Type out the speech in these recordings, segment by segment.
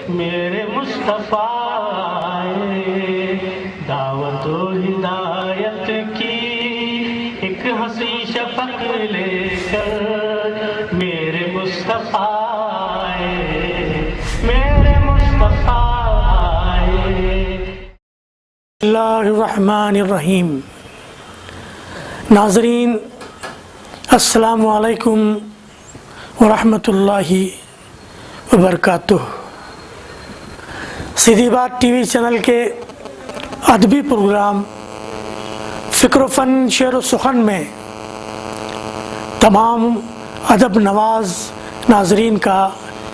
میرے مصطفیٰ دعوت و ہدایت کی ایک ہنسی شفق لے کر میرے مصطفیٰ اللہ الرحمن الرحیم۔ ناظرین السلام علیکم ورحمۃ اللہ وبرکاتہ۔ سیدھی بات ٹی وی چینل کے ادبی پروگرام فکر و فن شعر و سخن میں تمام ادب نواز ناظرین کا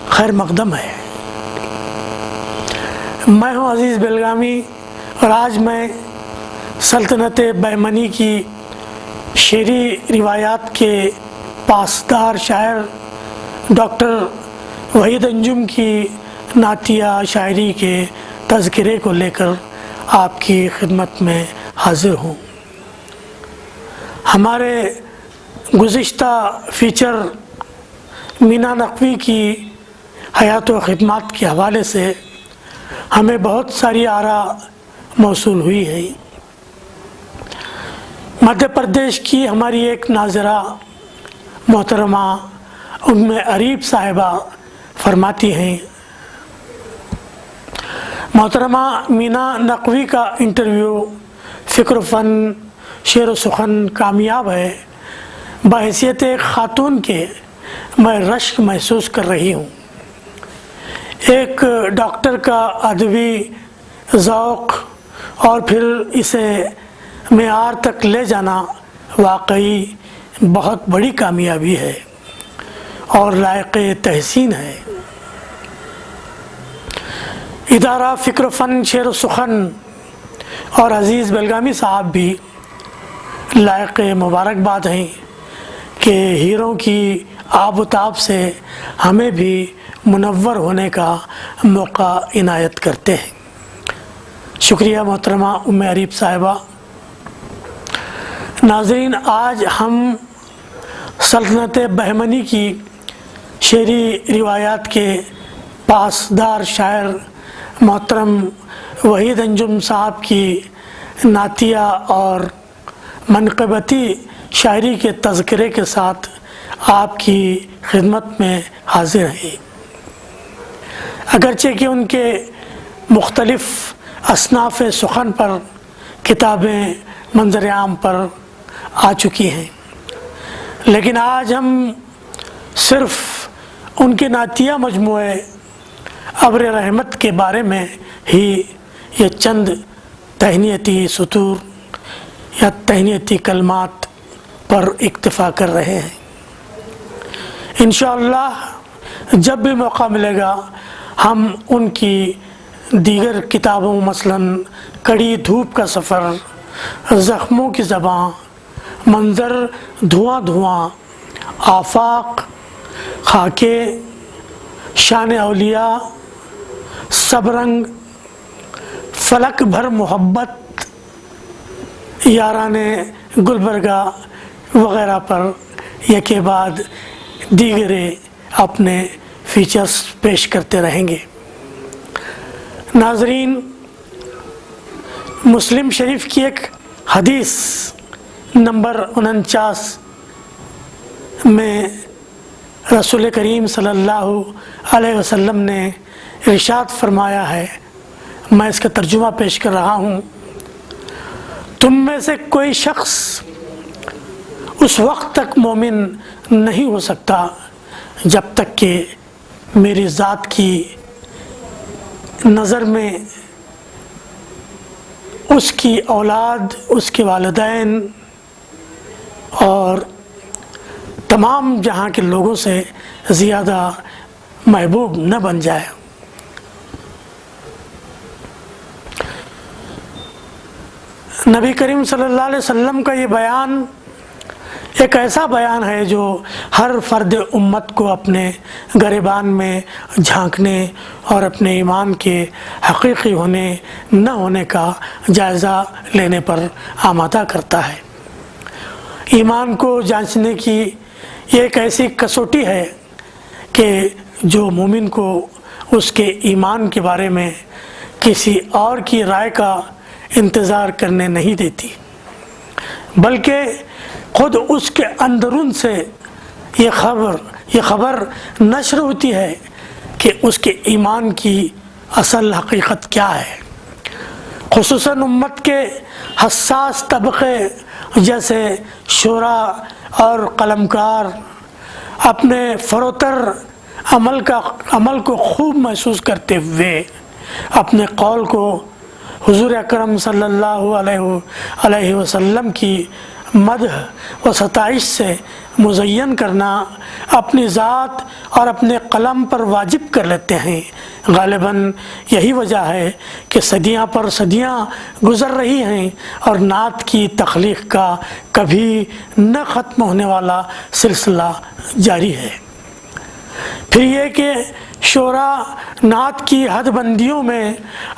خیر مقدم ہے۔ میں ہوں عزیز بیلگامی اور آج میں سلطنت بہمنی کی شعری روایات کے پاسدار شاعر ڈاکٹر وحید انجم کی نعتیہ شاعری کے تذکرے کو لے کر آپ کی خدمت میں حاضر ہوں۔ ہمارے گزشتہ فیچر مینا نقوی کی حیات و خدمات کے حوالے سے ہمیں بہت ساری آراء موصول ہوئی ہے۔ مدھیہ پردیش کی ہماری ایک ناظرہ محترمہ ام اریب صاحبہ فرماتی ہیں، محترمہ مینا نقوی کا انٹرویو فکر و فن شعر و سخن کامیاب ہے، بحیثیت ایک خاتون کے میں رشک محسوس کر رہی ہوں۔ ایک ڈاکٹر کا ادبی ذوق اور پھر اسے معیار تک لے جانا واقعی بہت بڑی کامیابی ہے اور لائق تحسین ہے۔ ادارہ فکر و فن شعر و سخن اور عزیز بیلگامی صاحب بھی لائق مبارکباد ہیں کہ ہیروں کی آب و تاب سے ہمیں بھی منور ہونے کا موقع عنایت کرتے ہیں۔ شکریہ محترمہ ام اریب صاحبہ۔ ناظرین، آج ہم سلطنت بہمنی کی شعری روایات کے پاسدار شاعر محترم وحید انجم صاحب کی نعتیہ اور منقبتی شاعری کے تذکرے کے ساتھ آپ کی خدمت میں حاضر ہیں۔ اگرچہ کہ ان کے مختلف اصناف سخن پر کتابیں منظر عام پر آ چکی ہیں، لیکن آج ہم صرف ان کے نعتیہ مجموعے ابر رحمت کے بارے میں ہی یہ چند تہنیتی سطور یا تہنیتی کلمات پر اکتفا کر رہے ہیں۔ انشاءاللہ جب بھی موقع ملے گا ہم ان کی دیگر کتابوں مثلاً کڑی دھوپ کا سفر، زخموں کی زباں، منظر دھواں دھواں، آفاق، خاکے، شان اولیاء، سب رنگ، فلک بھر محبت، یاران گلبرگہ وغیرہ پر یکے بعد دیگرے اپنے فیچرز پیش کرتے رہیں گے۔ ناظرین، مسلم شریف کی ایک حدیث نمبر 49 میں رسول کریم صلی اللہ علیہ وسلم نے ارشاد فرمایا ہے، میں اس کا ترجمہ پیش کر رہا ہوں۔ تم میں سے کوئی شخص اس وقت تک مومن نہیں ہو سکتا جب تک کہ میری ذات کی نظر میں اس کی اولاد، اس کے والدین اور تمام جہاں کے لوگوں سے زیادہ محبوب نہ بن جائے۔ نبی کریم صلی اللہ علیہ وسلم کا یہ بیان ایک ایسا بیان ہے جو ہر فرد امت کو اپنے گریبان میں جھانکنے اور اپنے ایمان کے حقیقی ہونے نہ ہونے کا جائزہ لینے پر آمادہ کرتا ہے۔ ایمان کو جانچنے کی یہ ایک ایسی کسوٹی ہے کہ جو مومن کو اس کے ایمان کے بارے میں کسی اور کی رائے کا انتظار کرنے نہیں دیتی، بلکہ خود اس کے اندرون سے یہ خبر نشر ہوتی ہے کہ اس کے ایمان کی اصل حقیقت کیا ہے۔ خصوصاً امت کے حساس طبقے جیسے شعراء اور قلمکار اپنے فروتر عمل کو خوب محسوس کرتے ہوئے اپنے قول کو حضور اکرم صلی اللہ علیہ وسلم کی مدح و ستائش سے مزین کرنا اپنی ذات اور اپنے قلم پر واجب کر لیتے ہیں۔ غالباً یہی وجہ ہے کہ صدیاں پر صدیاں گزر رہی ہیں اور نعت کی تخلیق کا کبھی نہ ختم ہونے والا سلسلہ جاری ہے۔ پھر یہ کہ شعراء نعت کی حد بندیوں میں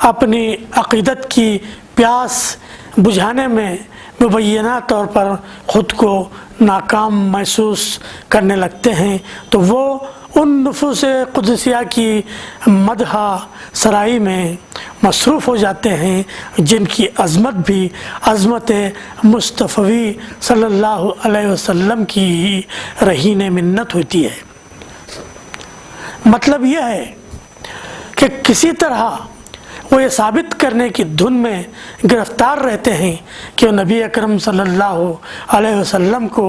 اپنی عقیدت کی پیاس بجھانے میں مبینہ طور پر خود کو ناکام محسوس کرنے لگتے ہیں تو وہ ان نفوس قدسیہ کی مدح سرائی میں مصروف ہو جاتے ہیں جن کی عظمت بھی عظمت مصطفی صلی اللہ علیہ وسلم کی ہی رہین منت ہوتی ہے۔ مطلب یہ ہے کہ کسی طرح وہ یہ ثابت کرنے کی دھن میں گرفتار رہتے ہیں کہ وہ نبی اکرم صلی اللہ علیہ وسلم کو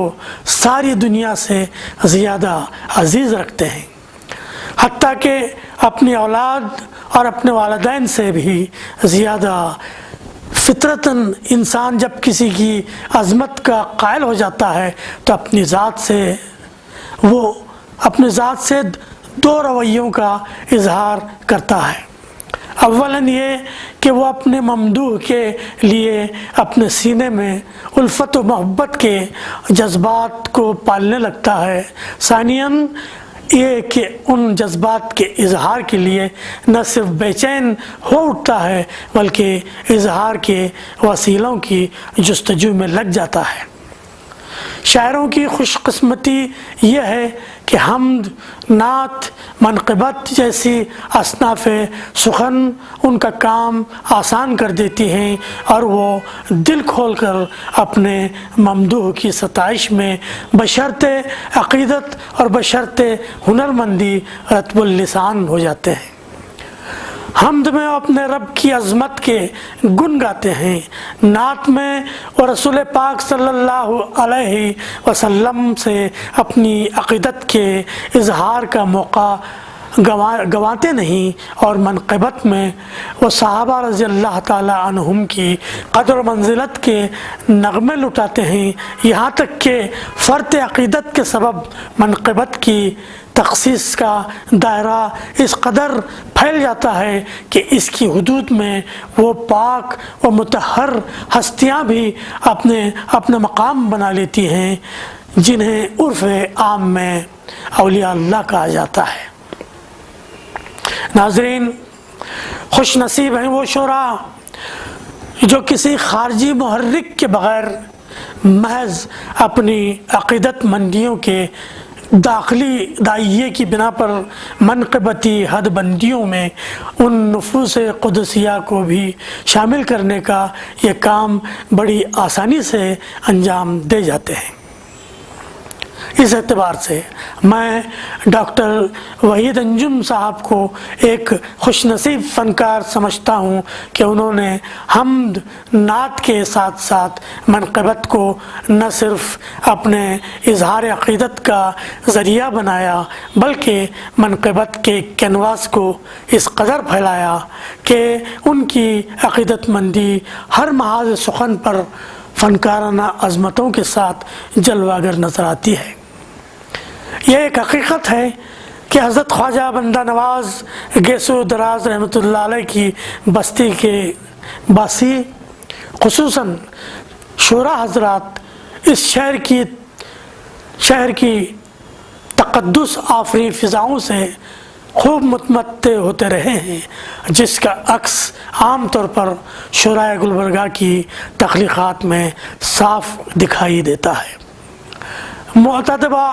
ساری دنیا سے زیادہ عزیز رکھتے ہیں، حتیٰ کہ اپنی اولاد اور اپنے والدین سے بھی زیادہ۔ فطرتاً انسان جب کسی کی عظمت کا قائل ہو جاتا ہے تو اپنی ذات سے دو رویوں کا اظہار کرتا ہے۔ اولاً یہ کہ وہ اپنے ممدوح کے لیے اپنے سینے میں الفت و محبت کے جذبات کو پالنے لگتا ہے۔ ثانیاً یہ کہ ان جذبات کے اظہار کے لیے نہ صرف بے چین ہو اٹھتا ہے بلکہ اظہار کے وسیلوں کی جستجو میں لگ جاتا ہے۔ شاعروں کی خوش قسمتی یہ ہے کہ حمد، نعت، منقبت جیسی اصناف سخن ان کا کام آسان کر دیتی ہیں اور وہ دل کھول کر اپنے ممدوح کی ستائش میں بشرط عقیدت اور بشرط ہنرمندی رطب اللسان ہو جاتے ہیں۔ حمد میں اپنے رب کی عظمت کے گن گاتے ہیں، نعت میں وہ رسول پاک صلی اللہ علیہ وسلم سے اپنی عقیدت کے اظہار کا موقع گنواتے نہیں، اور منقبت میں وہ صحابہ رضی اللہ تعالی عنہم کی قدر و منزلت کے نغمے لٹاتے ہیں، یہاں تک کہ فرط عقیدت کے سبب منقبت کی تخصیص کا دائرہ اس قدر پھیل جاتا ہے کہ اس کی حدود میں وہ پاک و مطہر ہستیاں بھی اپنا مقام بنا لیتی ہیں جنہیں عرف عام میں اولیاء اللہ کہا جاتا ہے۔ ناظرین، خوش نصیب ہیں وہ شعراء جو کسی خارجی محرک کے بغیر محض اپنی عقیدت مندیوں کے داخلی داعیے کی بنا پر منقبتی حد بندیوں میں ان نفوس قدسیہ کو بھی شامل کرنے کا یہ کام بڑی آسانی سے انجام دے جاتے ہیں۔ اس اعتبار سے میں ڈاکٹر وحید انجم صاحب کو ایک خوش نصیب فنکار سمجھتا ہوں کہ انہوں نے حمد، نعت کے ساتھ ساتھ منقبت کو نہ صرف اپنے اظہار عقیدت کا ذریعہ بنایا بلکہ منقبت کے کینواس کو اس قدر پھیلایا کہ ان کی عقیدت مندی ہر محاذ سخن پر فنکارانہ عظمتوں کے ساتھ جلوہ گر نظر آتی ہے۔ یہ ایک حقیقت ہے کہ حضرت خواجہ بندہ نواز گیسو دراز رحمۃ اللہ علیہ کی بستی کے باسی خصوصاً شعراء حضرات اس شہر کی تقدس آفریں فضاؤں سے خوب متمتع ہوتے رہے ہیں، جس کا عکس عام طور پر شعراء گلبرگہ کی تخلیقات میں صاف دکھائی دیتا ہے۔ معتدبہ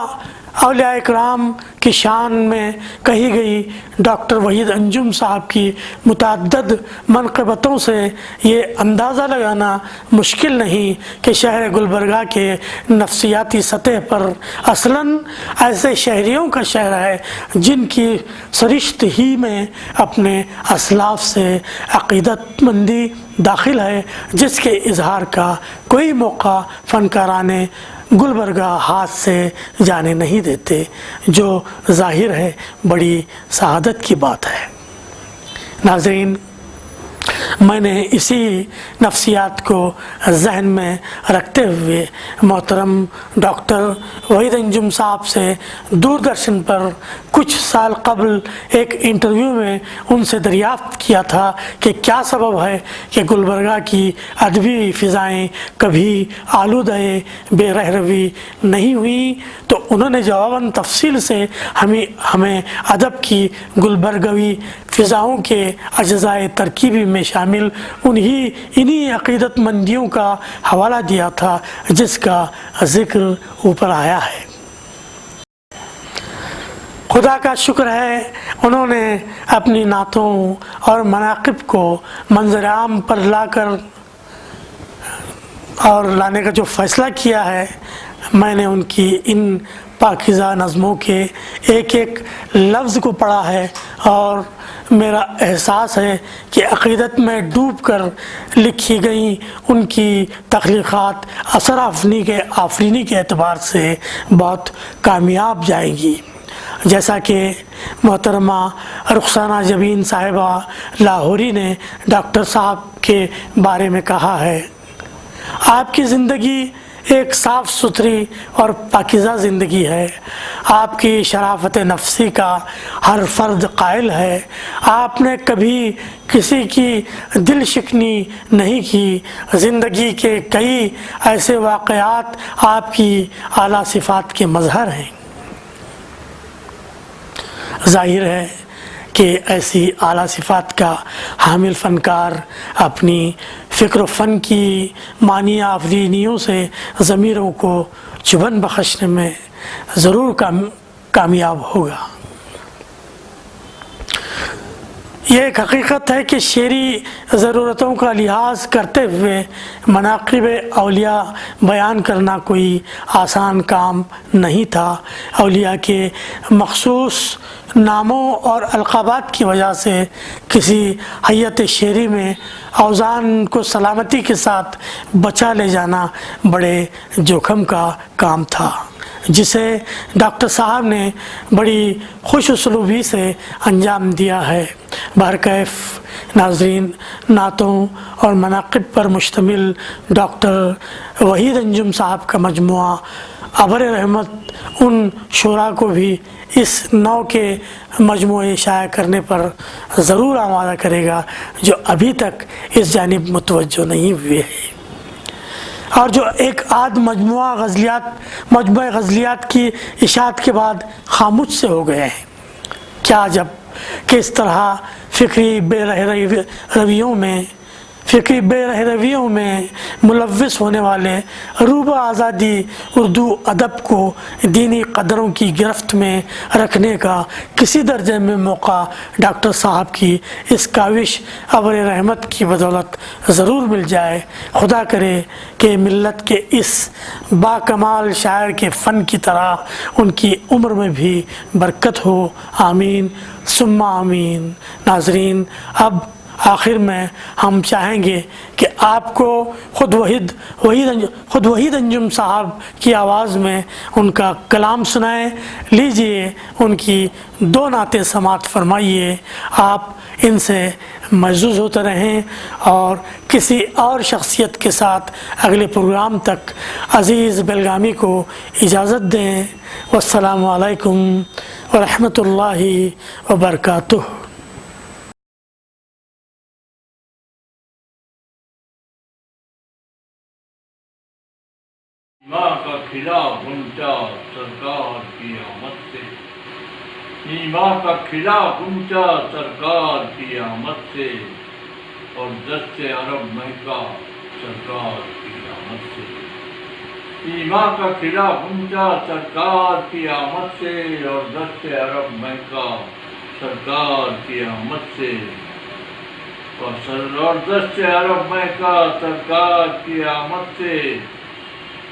اولیاء اکرام کی شان میں کہی گئی ڈاکٹر وحید انجم صاحب کی متعدد منقبتوں سے یہ اندازہ لگانا مشکل نہیں کہ شہر گلبرگہ کے نفسیاتی سطح پر اصلاً ایسے شہریوں کا شہر ہے جن کی سرشت ہی میں اپنے اسلاف سے عقیدت مندی داخل ہے، جس کے اظہار کا کوئی موقع فنکاران گلبرگہ ہاتھ سے جانے نہیں دیتے، جو ظاہر ہے بڑی سعادت کی بات ہے۔ ناظرین، میں نے اسی نفسیات کو ذہن میں رکھتے ہوئے محترم ڈاکٹر وحید انجم صاحب سے دوردرشن پر کچھ سال قبل ایک انٹرویو میں ان سے دریافت کیا تھا کہ کیا سبب ہے کہ گلبرگہ کی ادبی فضائیں کبھی آلودہ بے رہروی نہیں ہوئیں، تو انہوں نے جواباً تفصیل سے ہمیں ادب کی گلبرگوی فضاؤں کے اجزائے ترکیبی میں شامل انہی عقیدت مندیوں کا حوالہ دیا تھا جس کا ذکر اوپر آیا ہے۔ خدا کا شکر ہے انہوں نے اپنی نعتوں اور مناقب کو منظر عام پر لانے کا جو فیصلہ کیا ہے، میں نے ان کی ان پاکیزہ نظموں کے ایک ایک لفظ کو پڑھا ہے اور میرا احساس ہے کہ عقیدت میں ڈوب کر لکھی گئیں ان کی تخلیقات اثر آفرینی کے اعتبار سے بہت کامیاب جائیں گی۔ جیسا کہ محترمہ رخسانہ جبین صاحبہ لاہوری نے ڈاکٹر صاحب کے بارے میں کہا ہے، آپ کی زندگی ایک صاف ستھری اور پاکیزہ زندگی ہے، آپ کی شرافت نفسی کا ہر فرد قائل ہے، آپ نے کبھی کسی کی دل شکنی نہیں کی، زندگی کے کئی ایسے واقعات آپ کی اعلیٰ صفات کے مظہر ہیں۔ ظاہر ہے کہ ایسی اعلیٰ صفات کا حامل فنکار اپنی فکر و فن کی معنی آفرینیوں سے ضمیروں کو چبھن بخشنے میں ضرور کامیاب ہوگا۔ یہ ایک حقیقت ہے کہ شعری ضرورتوں کا لحاظ کرتے ہوئے مناقب اولیاء بیان کرنا کوئی آسان کام نہیں تھا۔ اولیاء کے مخصوص ناموں اور القابات کی وجہ سے کسی حیت شعری میں اوزان کو سلامتی کے ساتھ بچا لے جانا بڑے جوخم کا کام تھا، جسے ڈاکٹر صاحب نے بڑی خوش اسلوبی سے انجام دیا ہے۔ بہرکیف ناظرین، نعتوں اور مناقب پر مشتمل ڈاکٹر وحید انجم صاحب کا مجموعہ ابر رحمت ان شعراء کو بھی اس نوع کے مجموعے شائع کرنے پر ضرور آمادہ کرے گا جو ابھی تک اس جانب متوجہ نہیں ہوئے ہیں، اور جو ایک آدھ مجموعہ غزلیات کی اشاعت کے بعد خاموش سے ہو گئے ہیں۔ کیا عجب کہ اس طرح فکری بے رہ رویوں میں ملوث ہونے والے روبہ آزادی اردو ادب کو دینی قدروں کی گرفت میں رکھنے کا کسی درجے میں موقع ڈاکٹر صاحب کی اس کاوش ابر رحمت کی بدولت ضرور مل جائے۔ خدا کرے کہ ملت کے اس باکمال شاعر کے فن کی طرح ان کی عمر میں بھی برکت ہو، آمین ثم آمین۔ ناظرین، اب آخر میں ہم چاہیں گے کہ آپ کو خود وحید انجم صاحب کی آواز میں ان کا کلام سنائیں۔ لیجئے ان کی دو نعتیں سماعت فرمائیے، آپ ان سے محظوظ ہوتے رہیں اور کسی اور شخصیت کے ساتھ اگلے پروگرام تک عزیز بیلگامی کو اجازت دیں۔ والسلام علیکم ورحمۃ اللہ وبرکاتہ۔ ماں کا کھلا غنچہ سرکار کی آمد سے، ماں کا کھلا غنچہ سرکار کی آمد سے، اور دست عرب مہکا سرکار کی آمد سے۔ ایمان کا قلعہ گونجا سرکار کی آمد سے، اور دست عرب مہکا سرکار کی آمد سے، اور دست عرب مہکا سرکار کی آمد سے،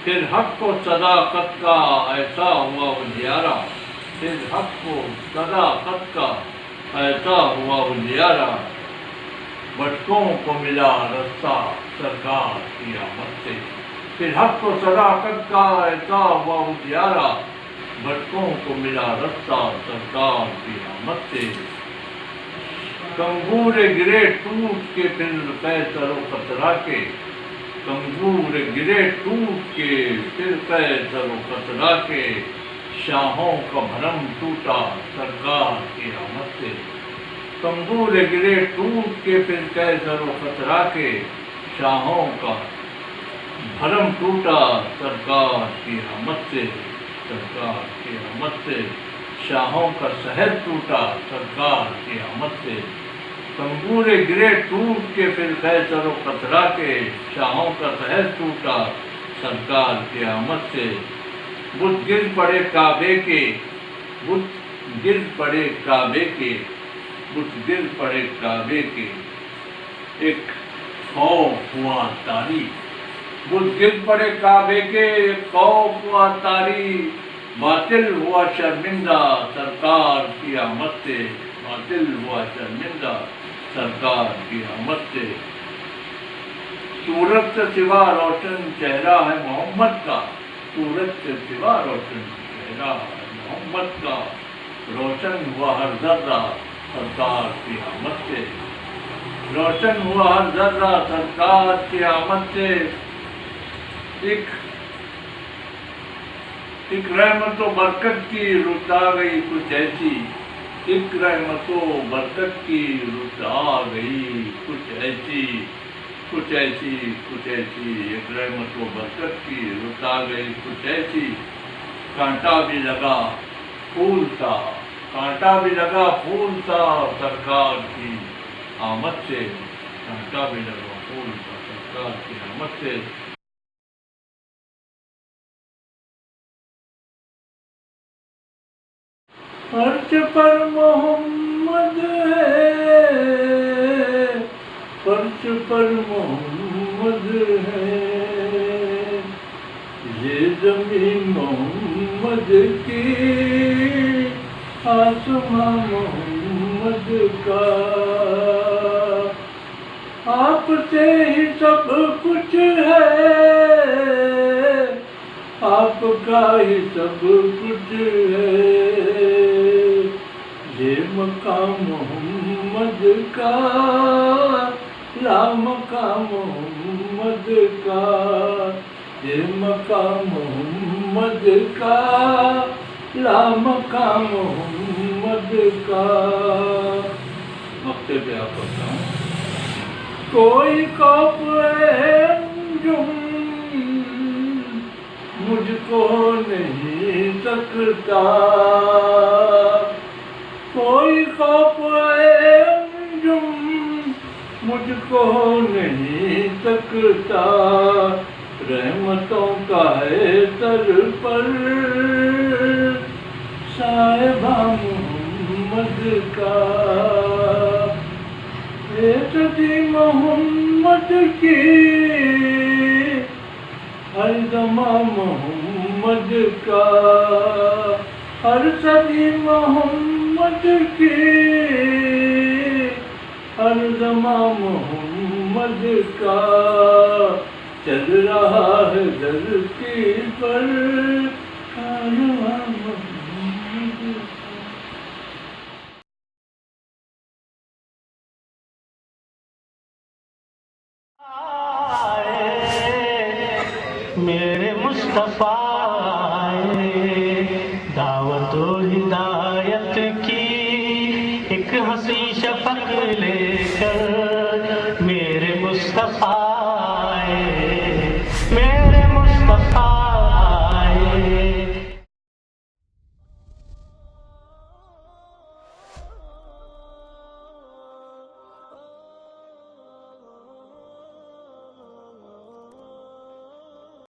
پھر حق کو صداقت کا ایسا ہوا اجیارہ، پھر حق کو صداقت کا ایسا ہوا اجیارہ، بھٹکوں کو ملا رستہ سرکار کی آمد سے، پھر حق کو صداقت کا ایسا ہوا اجیارہ، بھٹکوں کو ملا رستہ سرکار کی آمد سے، کنگور گرے ٹوٹ کے پھر سر و خطرہ کے، کنگور گرے ٹوٹ کے پھر سر و خطرہ کے، شاہوں کا بھرم ٹوٹا سرکار کی آمد سے، کنگور گرے ٹوٹ کے پھر سر و خطرہ کے، شاہوں کا بھرم ٹوٹا سرکار کی آمد سے، سرکار کی آمد سے، شاہوں کا سحر ٹوٹا سرکار کی آمد سے، کنگور گرے ٹوٹ کے پھر سر و خطرہ کے، شاہوں کا سحر ٹوٹا سرکار کی آمد سے، بت گر پڑے کعبے کے، بت گر پڑے کعبے کے، بت گر پڑے کعبے کے، ایک خوف ہوا طاری، بت گر پڑے کعبے کے، ایک خوف ہوا طاری، باطل ہوا شرمندہ سرکار کی آمد سے، باطل ہوا شرمندہ سرکار کی آمد سے، سورج سے سوا روشن چہرہ ہے محمد کا، سورج سے سوا روشن چہرہ ہے محمد کا، روشن ہوا ہر ذرہ سرکار کی آمد سے، روشن ہوا ہر ذرہ سرکار کی آمد سے، ایک رحمت و برکت کی رت آ گئی کچھ ایسی، ایک رحمت و برکت کی رت آ گئی کچھ ایسی، کچھ ایسی، کچھ ایسی، ایک رحمت و برکت کی رت آ گئی کچھ ایسی، کانٹا بھی لگا پھول تھا، کانٹا بھی لگا پھول تھا سرکار کی آمد سے، کانٹا بھی لگا پھول تھا سرکار کی آمد سے، فرش پر محمد ہے، فرش پر محمد ہے، یہ زمین محمد کی، آسمان محمد کا، آپ سے ہی سب کچھ ہے، آپ کا ہی سب کچھ ہے، یہ مقام محمد کا، لامقام محمد کا، یہ مقام محمد کا، لامقام محمد کا، مقتے پہ آپ پڑھتا ہوں، کوئی خوف ہے انجم مجھ کو نہیں سکتا، کوئی خوف ہے انجم مجھ کو نہیں سکتا، رحمتوں کا ہے سر پر صاحبہ محمد کا، صدی محمد کی، ہر زمان محمد کا، ہر صدی محمد کی، ہر زمان محمد کا، چل رہا ہے دھرتی پر کارواں محمد کا۔ میرے مصطفیٰ